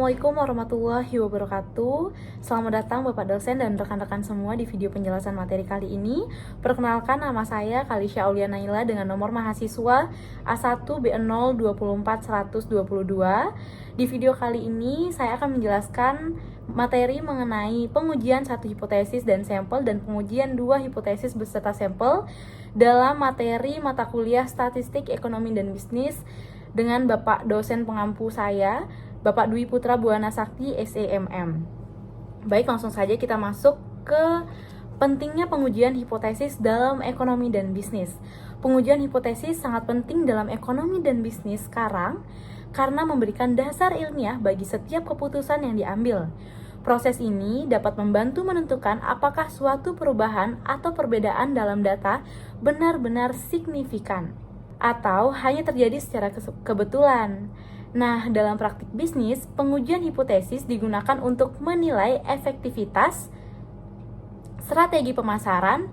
Assalamualaikum warahmatullahi wabarakatuh. Selamat datang Bapak dosen dan rekan-rekan semua di video penjelasan materi kali ini. Perkenalkan, nama saya Kalisha Aulia Naila dengan nomor mahasiswa A1B024-122. Di video kali ini saya akan menjelaskan materi mengenai pengujian satu hipotesis dan sampel dan pengujian dua hipotesis beserta sampel dalam materi mata kuliah Statistik, Ekonomi, dan Bisnis dengan Bapak dosen pengampu saya, Bapak Dwi Putra Buana Sakti, SEMM. Baik, langsung saja kita masuk ke pentingnya pengujian hipotesis dalam ekonomi dan bisnis. Pengujian hipotesis sangat penting dalam ekonomi dan bisnis sekarang karena memberikan dasar ilmiah bagi setiap keputusan yang diambil. Proses ini dapat membantu menentukan apakah suatu perubahan atau perbedaan dalam data benar-benar signifikan atau hanya terjadi secara kebetulan. Nah, dalam praktik bisnis, pengujian hipotesis digunakan untuk menilai efektivitas, strategi pemasaran,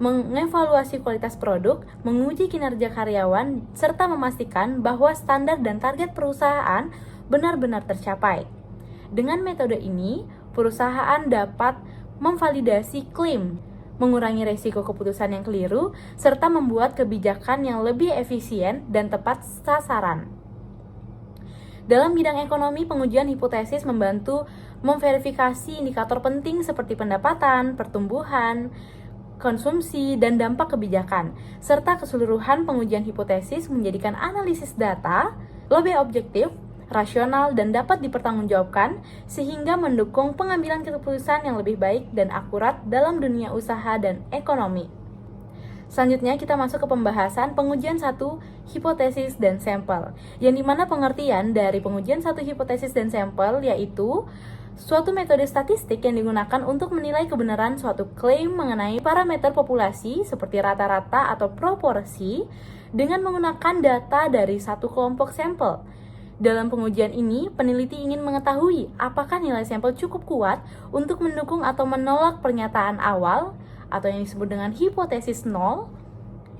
mengevaluasi kualitas produk, menguji kinerja karyawan, serta memastikan bahwa standar dan target perusahaan benar-benar tercapai. Dengan metode ini, perusahaan dapat memvalidasi klaim, mengurangi resiko keputusan yang keliru, serta membuat kebijakan yang lebih efisien dan tepat sasaran. Dalam bidang ekonomi, pengujian hipotesis membantu memverifikasi indikator penting seperti pendapatan, pertumbuhan, konsumsi, dan dampak kebijakan, serta keseluruhan pengujian hipotesis menjadikan analisis data lebih objektif, rasional, dan dapat dipertanggungjawabkan sehingga mendukung pengambilan keputusan yang lebih baik dan akurat dalam dunia usaha dan ekonomi. Selanjutnya kita masuk ke pembahasan pengujian satu hipotesis dan sampel, yang dimana pengertian dari pengujian satu hipotesis dan sampel yaitu suatu metode statistik yang digunakan untuk menilai kebenaran suatu klaim mengenai parameter populasi seperti rata-rata atau proporsi dengan menggunakan data dari satu kelompok sampel. Dalam pengujian ini, peneliti ingin mengetahui apakah nilai sampel cukup kuat untuk mendukung atau menolak pernyataan awal atau yang disebut dengan hipotesis nol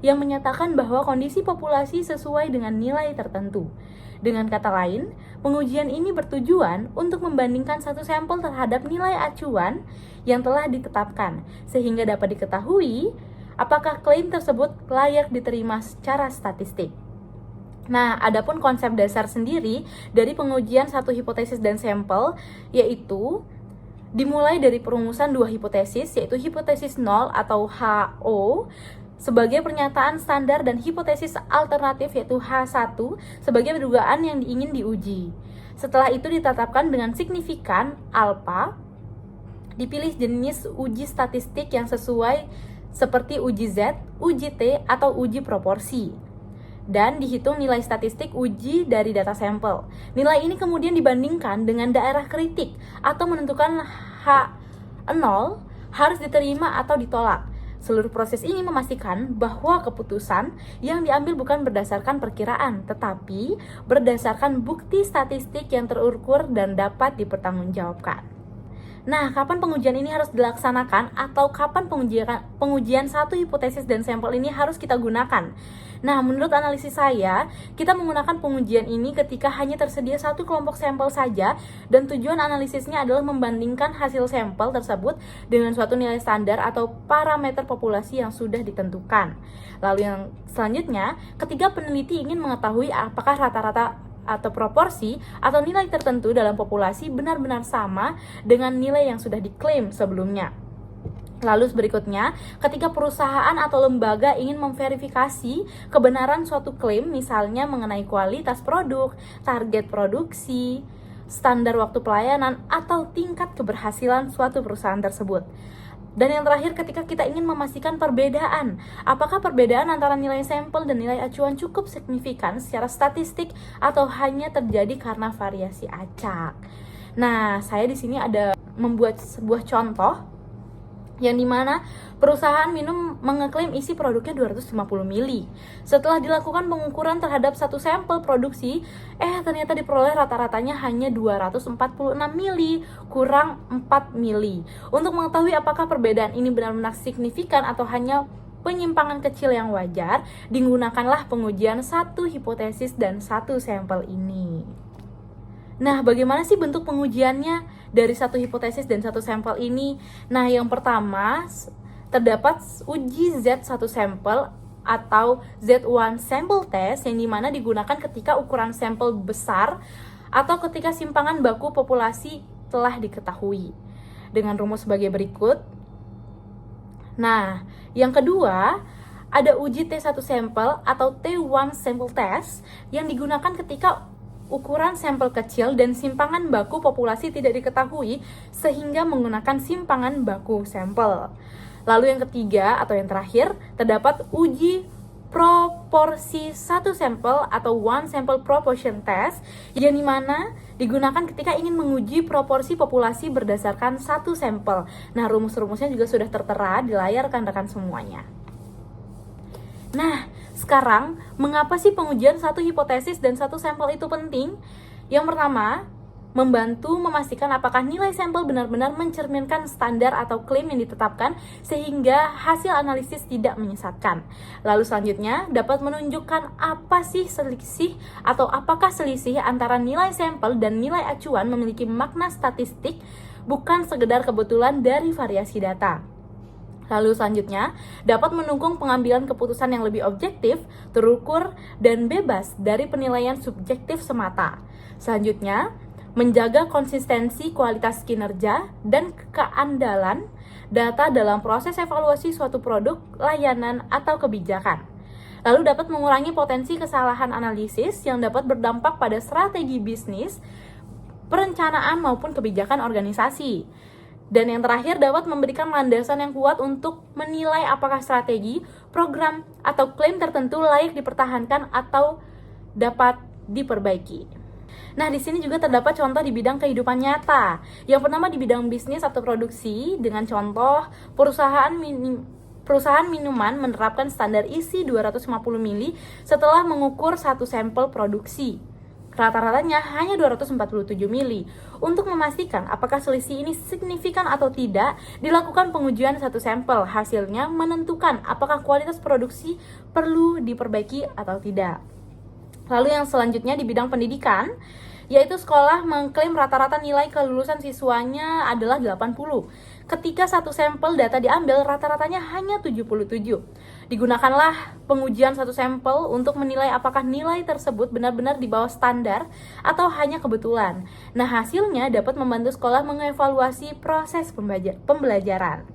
yang menyatakan bahwa kondisi populasi sesuai dengan nilai tertentu. Dengan kata lain, pengujian ini bertujuan untuk membandingkan satu sampel terhadap nilai acuan yang telah ditetapkan, sehingga dapat diketahui apakah klaim tersebut layak diterima secara statistik. Nah, adapun konsep dasar sendiri dari pengujian satu hipotesis dan sampel yaitu dimulai dari perumusan dua hipotesis, yaitu hipotesis nol atau HO sebagai pernyataan standar dan hipotesis alternatif yaitu H1 sebagai dugaan yang ingin diuji. Setelah itu ditetapkan dengan signifikan alpha, dipilih jenis uji statistik yang sesuai seperti uji Z, uji T, atau uji proporsi. Dan dihitung nilai statistik uji dari data sampel. Nilai ini kemudian dibandingkan dengan daerah kritik atau menentukan H0 harus diterima atau ditolak. Seluruh proses ini memastikan bahwa keputusan yang diambil bukan berdasarkan perkiraan, tetapi berdasarkan bukti statistik yang terukur dan dapat dipertanggungjawabkan. Nah, kapan pengujian ini harus dilaksanakan atau kapan pengujian satu hipotesis dan sampel ini harus kita gunakan? Nah, menurut analisis saya, kita menggunakan pengujian ini ketika hanya tersedia satu kelompok sampel saja dan tujuan analisisnya adalah membandingkan hasil sampel tersebut dengan suatu nilai standar atau parameter populasi yang sudah ditentukan. Lalu yang selanjutnya, ketika peneliti ingin mengetahui apakah rata-rata atau proporsi atau nilai tertentu dalam populasi benar-benar sama dengan nilai yang sudah diklaim sebelumnya. Lalu berikutnya, ketika perusahaan atau lembaga ingin memverifikasi kebenaran suatu klaim, misalnya mengenai kualitas produk, target produksi, standar waktu pelayanan, atau tingkat keberhasilan suatu perusahaan tersebut. Dan yang terakhir, ketika kita ingin memastikan perbedaan, apakah perbedaan antara nilai sampel dan nilai acuan cukup signifikan secara statistik atau hanya terjadi karena variasi acak. Nah, saya di sini ada membuat sebuah contoh yang dimana perusahaan minum mengeklaim isi produknya 250 mili. Setelah dilakukan pengukuran terhadap satu sampel produksi, ternyata diperoleh rata-ratanya hanya 246 mili, kurang 4 mili. Untuk mengetahui apakah perbedaan ini benar-benar signifikan atau hanya penyimpangan kecil yang wajar, digunakanlah pengujian satu hipotesis dan satu sampel ini. Nah, bagaimana sih bentuk pengujiannya dari satu hipotesis dan satu sampel ini? Nah, yang pertama, terdapat uji Z1 sampel atau Z1 sample test yang dimana digunakan ketika ukuran sampel besar atau ketika simpangan baku populasi telah diketahui. Dengan rumus sebagai berikut. Nah, yang kedua, ada uji T1 sampel atau T1 sample test yang digunakan ketika ukuran sampel kecil dan simpangan baku populasi tidak diketahui sehingga menggunakan simpangan baku sampel. Lalu yang ketiga atau yang terakhir, terdapat uji proporsi satu sampel atau one sample proportion test yang dimana digunakan ketika ingin menguji proporsi populasi berdasarkan satu sampel. Nah, rumus-rumusnya juga sudah tertera di layar rekan-rekan semuanya. Nah, sekarang mengapa sih pengujian satu hipotesis dan satu sampel itu penting? Yang pertama, membantu memastikan apakah nilai sampel benar-benar mencerminkan standar atau klaim yang ditetapkan sehingga hasil analisis tidak menyesatkan. Lalu selanjutnya, dapat menunjukkan apa sih selisih atau apakah selisih antara nilai sampel dan nilai acuan memiliki makna statistik bukan sekedar kebetulan dari variasi data. Lalu selanjutnya, dapat mendukung pengambilan keputusan yang lebih objektif, terukur, dan bebas dari penilaian subjektif semata. Selanjutnya, menjaga konsistensi kualitas kinerja dan keandalan data dalam proses evaluasi suatu produk, layanan, atau kebijakan. Lalu dapat mengurangi potensi kesalahan analisis yang dapat berdampak pada strategi bisnis, perencanaan, maupun kebijakan organisasi. Dan yang terakhir, dapat memberikan landasan yang kuat untuk menilai apakah strategi, program, atau klaim tertentu layak dipertahankan atau dapat diperbaiki. Nah, di sini juga terdapat contoh di bidang kehidupan nyata. Yang pertama di bidang bisnis atau produksi dengan contoh perusahaan minuman menerapkan standar isi 250 ml setelah mengukur satu sampel produksi. Rata-ratanya hanya 247 mili. Untuk memastikan apakah selisih ini signifikan atau tidak, dilakukan pengujian satu sampel. Hasilnya menentukan apakah kualitas produksi perlu diperbaiki atau tidak. Lalu yang selanjutnya di bidang pendidikan, yaitu sekolah mengklaim rata-rata nilai kelulusan siswanya adalah 80. Ketika satu sampel data diambil, rata-ratanya hanya 77. Digunakanlah pengujian satu sampel untuk menilai apakah nilai tersebut benar-benar di bawah standar atau hanya kebetulan. Nah, hasilnya dapat membantu sekolah mengevaluasi proses pembelajaran.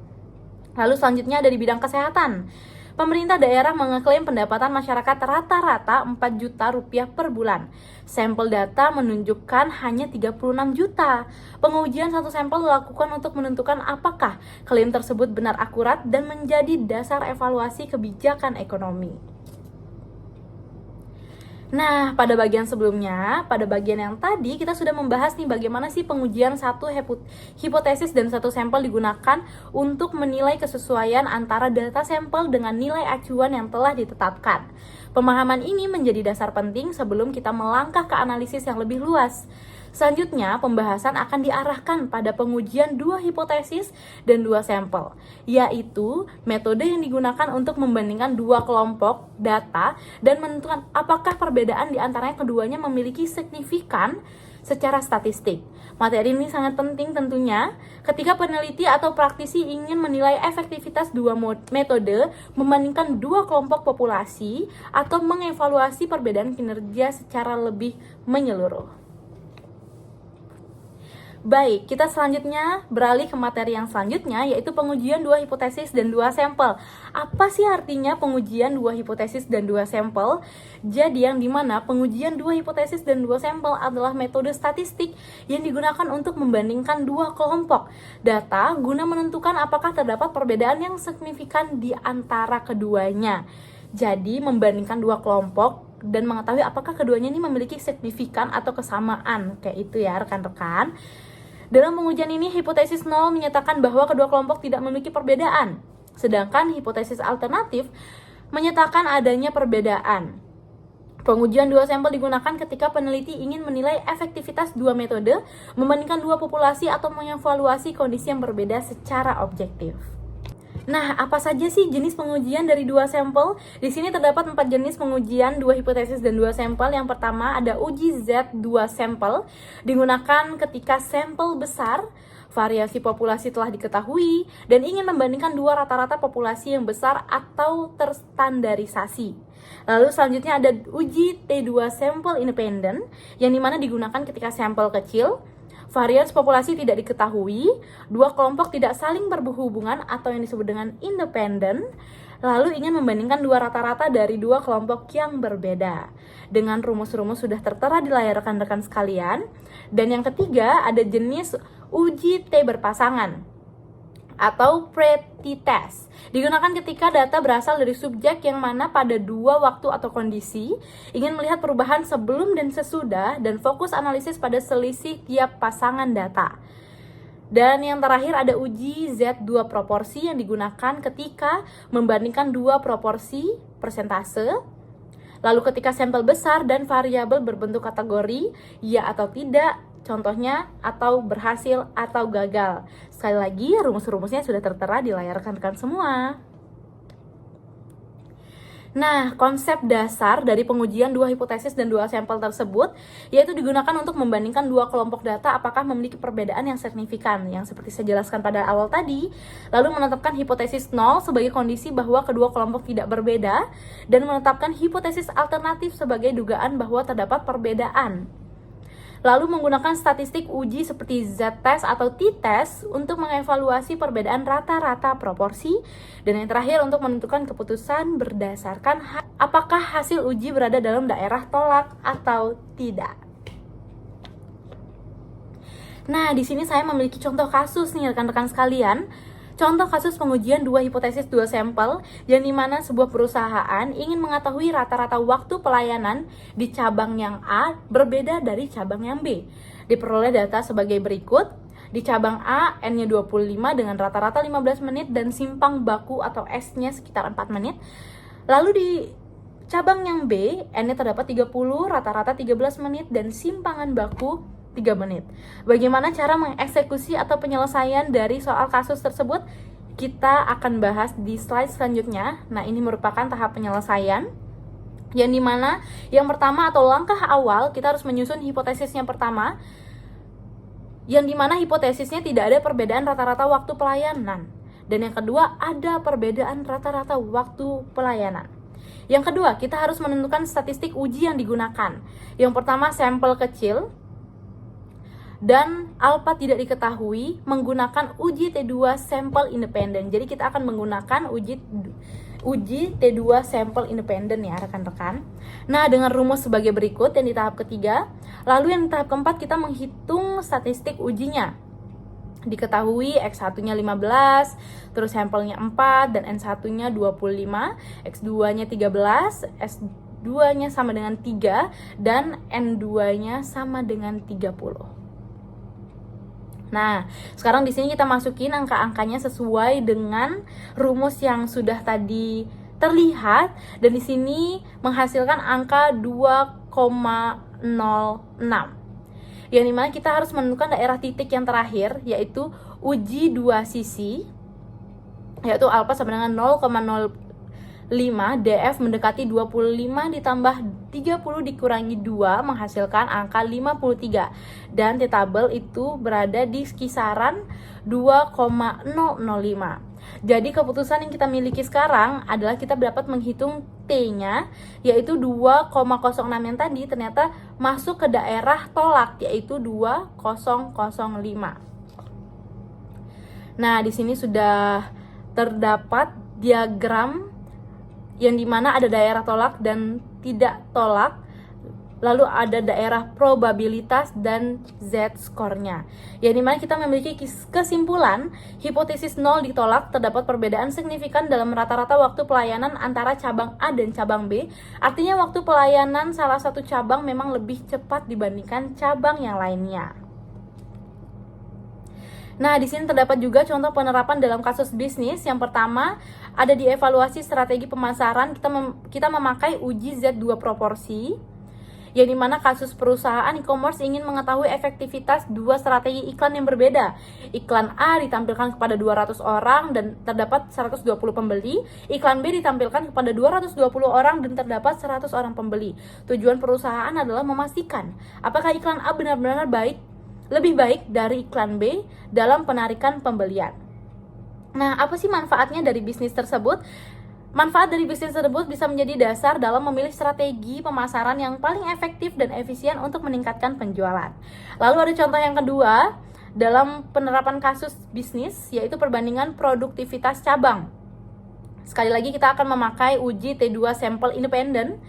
Lalu selanjutnya ada di bidang kesehatan. Pemerintah daerah mengeklaim pendapatan masyarakat rata-rata 4 juta rupiah per bulan. Sampel data menunjukkan hanya 36 juta. Pengujian satu sampel dilakukan untuk menentukan apakah klaim tersebut benar akurat dan menjadi dasar evaluasi kebijakan ekonomi. Nah, pada bagian sebelumnya, pada bagian yang tadi kita sudah membahas nih bagaimana sih pengujian satu hipotesis dan satu sampel digunakan untuk menilai kesesuaian antara data sampel dengan nilai acuan yang telah ditetapkan. Pemahaman ini menjadi dasar penting sebelum kita melangkah ke analisis yang lebih luas. Selanjutnya, pembahasan akan diarahkan pada pengujian dua hipotesis dan dua sampel, yaitu metode yang digunakan untuk membandingkan dua kelompok data dan menentukan apakah perbedaan di antara keduanya memiliki signifikan secara statistik. Materi ini sangat penting tentunya ketika peneliti atau praktisi ingin menilai efektivitas dua metode, membandingkan dua kelompok populasi, atau mengevaluasi perbedaan kinerja secara lebih menyeluruh. Baik, kita selanjutnya beralih ke materi yang selanjutnya, yaitu pengujian dua hipotesis dan dua sampel. Apa sih artinya pengujian dua hipotesis dan dua sampel? Jadi yang dimana pengujian dua hipotesis dan dua sampel adalah metode statistik yang digunakan untuk membandingkan dua kelompok data guna menentukan apakah terdapat perbedaan yang signifikan di antara keduanya. Jadi membandingkan dua kelompok dan mengetahui apakah keduanya ini memiliki signifikan atau kesamaan. Kayak itu ya rekan-rekan. Dalam pengujian ini, hipotesis 0 menyatakan bahwa kedua kelompok tidak memiliki perbedaan, sedangkan hipotesis alternatif menyatakan adanya perbedaan. Pengujian dua sampel digunakan ketika peneliti ingin menilai efektivitas dua metode, membandingkan dua populasi atau mengevaluasi kondisi yang berbeda secara objektif. Nah, apa saja sih jenis pengujian dari dua sampel? Di sini terdapat 4 jenis pengujian, 2 hipotesis dan 2 sampel. Yang pertama ada uji Z2 sampel, digunakan ketika sampel besar, variasi populasi telah diketahui, dan ingin membandingkan dua rata-rata populasi yang besar atau terstandarisasi. Lalu selanjutnya ada uji T2 sampel independent, yang dimana digunakan ketika sampel kecil, variasi populasi tidak diketahui, dua kelompok tidak saling berhubungan atau yang disebut dengan independen, lalu ingin membandingkan dua rata-rata dari dua kelompok yang berbeda. Dengan rumus-rumus sudah tertera di layar rekan-rekan sekalian. Dan yang ketiga ada jenis uji T berpasangan atau pretest. Digunakan ketika data berasal dari subjek yang mana pada dua waktu atau kondisi ingin melihat perubahan sebelum dan sesudah dan fokus analisis pada selisih tiap pasangan data. Dan yang terakhir ada uji Z2 proporsi yang digunakan ketika membandingkan dua proporsi persentase. Lalu ketika sampel besar dan variabel berbentuk kategori, ya atau tidak, contohnya atau berhasil atau gagal. Sekali lagi, rumus-rumusnya sudah tertera di layar rekan-rekan semua. Nah, konsep dasar dari pengujian dua hipotesis dan dua sampel tersebut yaitu digunakan untuk membandingkan dua kelompok data apakah memiliki perbedaan yang signifikan, yang seperti saya jelaskan pada awal tadi, lalu menetapkan hipotesis 0 sebagai kondisi bahwa kedua kelompok tidak berbeda, dan menetapkan hipotesis alternatif sebagai dugaan bahwa terdapat perbedaan. Lalu menggunakan statistik uji seperti Z-test atau T-test untuk mengevaluasi perbedaan rata-rata proporsi. Dan yang terakhir untuk menentukan keputusan berdasarkan apakah hasil uji berada dalam daerah tolak atau tidak. Nah, di sini saya memiliki contoh kasus nih rekan-rekan sekalian. Contoh kasus pengujian dua hipotesis dua sampel, yang dimana sebuah perusahaan ingin mengetahui rata-rata waktu pelayanan di cabang yang A berbeda dari cabang yang B. Diperoleh data sebagai berikut. Di cabang A, N-nya 25 dengan rata-rata 15 menit dan simpang baku atau S-nya sekitar 4 menit. Lalu di cabang yang B, N-nya terdapat 30, rata-rata 13 menit dan simpangan baku 3 menit. Bagaimana cara mengeksekusi atau penyelesaian dari soal kasus tersebut? Kita akan bahas di slide selanjutnya. Nah, ini merupakan tahap penyelesaian, yang dimana yang pertama atau langkah awal kita harus menyusun hipotesis yang pertama, yang dimana hipotesisnya tidak ada perbedaan rata-rata waktu pelayanan, dan yang kedua ada perbedaan rata-rata waktu pelayanan. Yang kedua, kita harus menentukan statistik uji yang digunakan. Yang pertama, sampel kecil dan alfa tidak diketahui, menggunakan uji T2 sampel independen. Jadi kita akan menggunakan uji T2 sampel independen ya rekan-rekan. Nah, dengan rumus sebagai berikut yang di tahap ketiga. Lalu yang di tahap keempat kita menghitung statistik ujinya. Diketahui X1-nya 15, terus sampelnya 4 dan N1-nya 25, X2-nya 13, S2-nya sama dengan 3 dan N2-nya sama dengan 30. Nah, sekarang di sini kita masukin angka-angkanya sesuai dengan rumus yang sudah tadi terlihat, dan di sini menghasilkan angka 2,06. Yang dimana kita harus menentukan daerah titik yang terakhir, yaitu uji dua sisi, yaitu alfa sama dengan 0,05, DF mendekati 25 ditambah 30 dikurangi 2 menghasilkan angka 53, dan T tabel itu berada di kisaran 2,005. Jadi keputusan yang kita miliki sekarang adalah kita dapat menghitung T-nya, yaitu 2,06 yang tadi ternyata masuk ke daerah tolak, yaitu 2005. Nah, di sini sudah terdapat diagram yang dimana ada daerah tolak dan tidak tolak, lalu ada daerah probabilitas dan Z-skornya. Yang dimana kita memiliki kesimpulan hipotesis 0 ditolak, terdapat perbedaan signifikan dalam rata-rata waktu pelayanan antara cabang A dan cabang B. Artinya waktu pelayanan salah satu cabang memang lebih cepat dibandingkan cabang yang lainnya. Nah, di sini terdapat juga contoh penerapan dalam kasus bisnis. Yang pertama, ada di evaluasi strategi pemasaran, kita memakai uji Z2 proporsi. yang dimana kasus perusahaan e-commerce ingin mengetahui efektivitas dua strategi iklan yang berbeda. Iklan A ditampilkan kepada 200 orang dan terdapat 120 pembeli, iklan B ditampilkan kepada 220 orang dan terdapat 100 orang pembeli. Tujuan perusahaan adalah memastikan apakah iklan A benar-benar lebih baik dari iklan B dalam penarikan pembelian. Nah, apa sih manfaatnya dari bisnis tersebut? Manfaat dari bisnis tersebut bisa menjadi dasar dalam memilih strategi pemasaran yang paling efektif dan efisien untuk meningkatkan penjualan. Lalu ada contoh yang kedua dalam penerapan kasus bisnis, yaitu perbandingan produktivitas cabang. Sekali lagi kita akan memakai uji T2 sampel independen,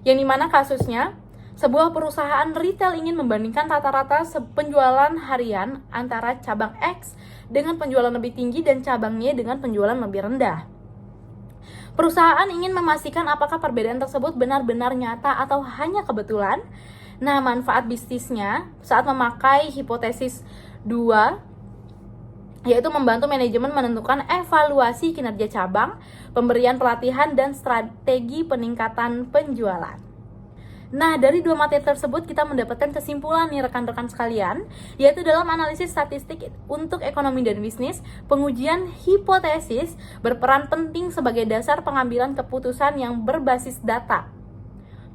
yang dimana kasusnya sebuah perusahaan retail ingin membandingkan rata-rata penjualan harian antara cabang X dengan penjualan lebih tinggi dan cabang Y dengan penjualan lebih rendah. Perusahaan ingin memastikan apakah perbedaan tersebut benar-benar nyata atau hanya kebetulan. Nah, manfaat bisnisnya saat memakai hipotesis 2 yaitu membantu manajemen menentukan evaluasi kinerja cabang, pemberian pelatihan, dan strategi peningkatan penjualan. Nah, dari dua materi tersebut kita mendapatkan kesimpulan nih rekan-rekan sekalian, yaitu dalam analisis statistik untuk ekonomi dan bisnis, pengujian hipotesis berperan penting sebagai dasar pengambilan keputusan yang berbasis data.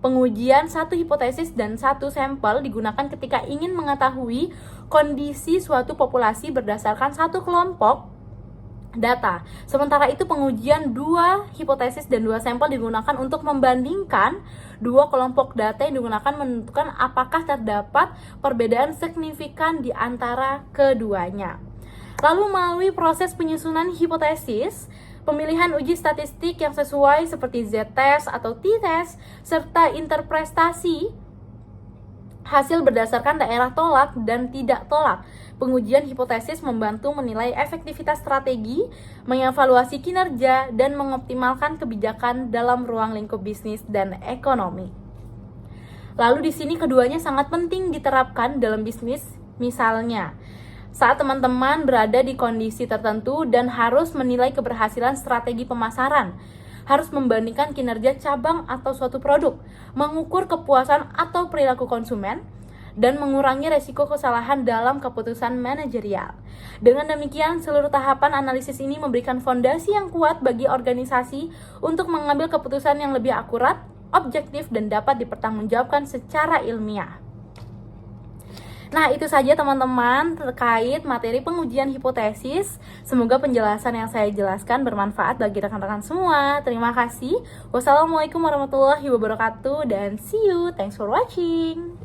Pengujian satu hipotesis dan satu sampel digunakan ketika ingin mengetahui kondisi suatu populasi berdasarkan satu kelompok data. Sementara itu pengujian dua hipotesis dan dua sampel digunakan untuk membandingkan dua kelompok data yang digunakan menentukan apakah terdapat perbedaan signifikan di antara keduanya. Lalu melalui proses penyusunan hipotesis, pemilihan uji statistik yang sesuai seperti Z-test atau T-test, serta interpretasi hasil berdasarkan daerah tolak dan tidak tolak. Pengujian hipotesis membantu menilai efektivitas strategi, mengevaluasi kinerja, dan mengoptimalkan kebijakan dalam ruang lingkup bisnis dan ekonomi. Lalu di sini keduanya sangat penting diterapkan dalam bisnis. Misalnya, saat teman-teman berada di kondisi tertentu dan harus menilai keberhasilan strategi pemasaran, harus membandingkan kinerja cabang atau suatu produk, mengukur kepuasan atau perilaku konsumen, dan mengurangi resiko kesalahan dalam keputusan manajerial. Dengan demikian, seluruh tahapan analisis ini memberikan fondasi yang kuat bagi organisasi untuk mengambil keputusan yang lebih akurat, objektif, dan dapat dipertanggungjawabkan secara ilmiah. Nah, itu saja teman-teman terkait materi pengujian hipotesis. Semoga penjelasan yang saya jelaskan bermanfaat bagi rekan-rekan semua. Terima kasih. Wassalamualaikum warahmatullahi wabarakatuh dan see you. Thanks for watching.